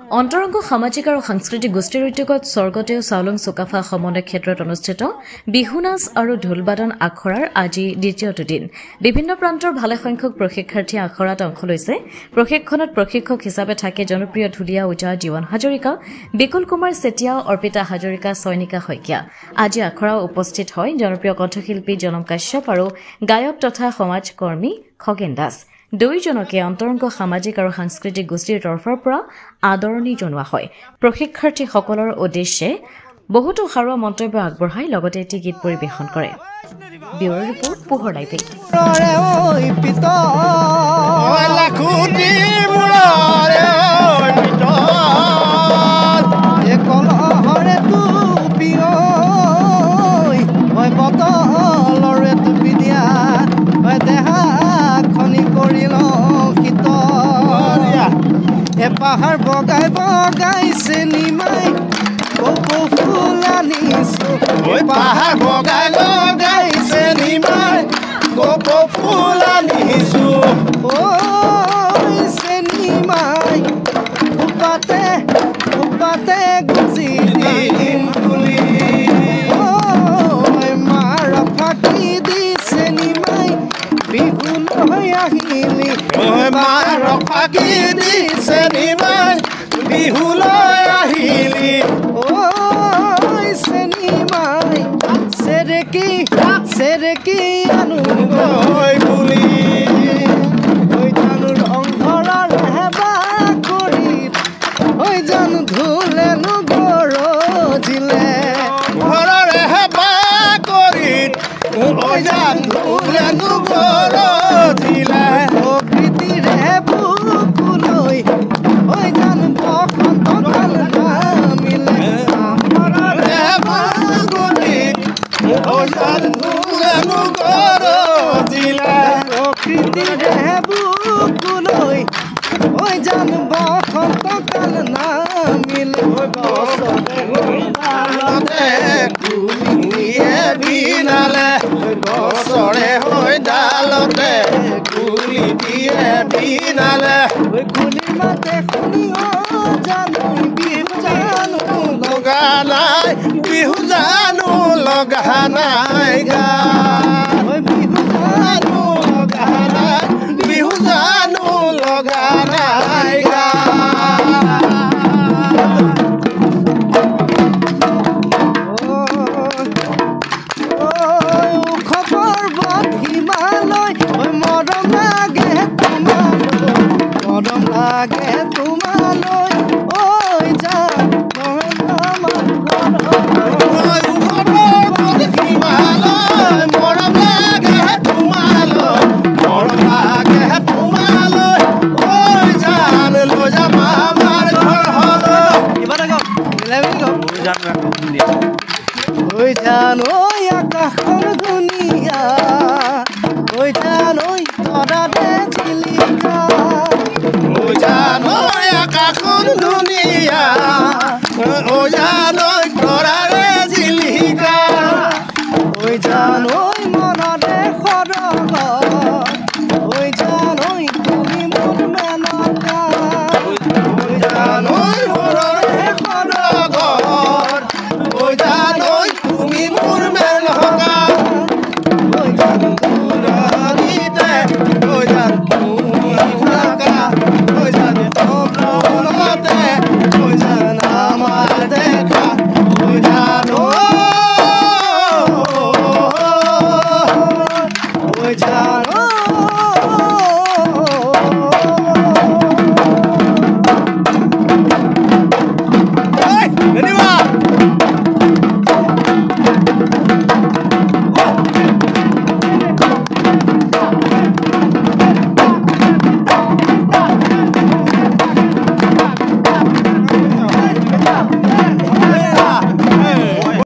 অন্তৰংগ সামাজিক আৰু সাংস্কৃতিক গোষ্ঠীৰ উদ্যোগত স্বৰ্গদেউ চাওলুং চুকাফা সমন্বয় ক্ষেত্ৰত অনুষ্ঠিত বিহু নাচ আৰু ঢোলবাদন আখৰাৰ আজি দ্বিতীয়টো দিন বিভিন্ন প্ৰান্তৰ ভালেসংখ্যক প্ৰশিক্ষাৰ্থীয়ে আখৰাত অংশ লৈছে প্ৰশিক্ষণত প্ৰশিক্ষক হিচাপে থাকে জনপ্ৰিয় ঢুলীয়া ওজা জীৱন হাজৰিকা বিকুল কুমাৰ চেতিয়া অৰ্পিতা হাজৰিকা সৈনিকা শইকীয়া আজি আখৰা উপস্থিত হয় জনপ্ৰিয় কণ্ঠশিল্পী জনম কাশ্যপ আৰু গায়ক তথা সমাজকৰ্মী খগেন দাস দুইজনকে অন্তৰংগ সামাজিক আৰু সাংস্কৃতিক গোষ্ঠীৰ তৰফৰ পৰা আদৰণি জনোৱা হয় প্ৰশিক্ষাৰ্থীসকলৰ উদ্দেশ্যে বহুতো সাৰুৱা মন্তব্য আগবঢ়াই লগতে এটি গীত পৰিৱেশন কৰে ব্যুৰ ৰিপৰ্ট পোহৰ লাইভে পাহাৰ বগাই বগাই চেনিমাই কপৌ ফুল আনিছো পাহাৰ বগাই বগাই চেনিমাই কপৌ ফুল আনিছো চেনিমাই উপাতে উপাতে গুচি দিম বুলি মাৰ ফাটি দি চেনিমাই বিহুলৈ আহিলি মাৰ ফাটি দি চেনিমাই বিহুলৈ আহিলি চেনিমাই চেৰেকি আনো বুলি জানো ৰংঘৰৰ হেবা কৰি জানো ধুলেনো গৰজিলে ঘৰৰ হেবা কৰি জানো ধুলেনো গৰজিলে প্ৰকৃতিৰে বুকুলৈ জানো বসন্ত কাল নামিলে হেবা কৰি জানো ধুলেনো গৰজিলে প্ৰকৃতিৰে বুকুলৈ জানো বসন্ত কাল নামিলে কুলিয়ে বিনালে গছৰে হৈ ডালতে কুলি দিয়ে বিনালে কুলি মাতে শুনি জানো বিহু জানো লগা নাই বিহু জানো লগা নাই গা বিহু জানো লগা নাই বিহু জানো লগা নাই গা লাগে তোমালৈ ঐ যা মৰম লাগে তোমালৈ মৰম লাগে তোমালৈ ঐ জান লৈ যাম আমাৰ ঘৰ ঐ জান ঐ আকাশৰ ধুনীয়া ঐ জান ঐ তৰাৰে চিলিকা জানো আকাশৰ দুনিয়া ও জানো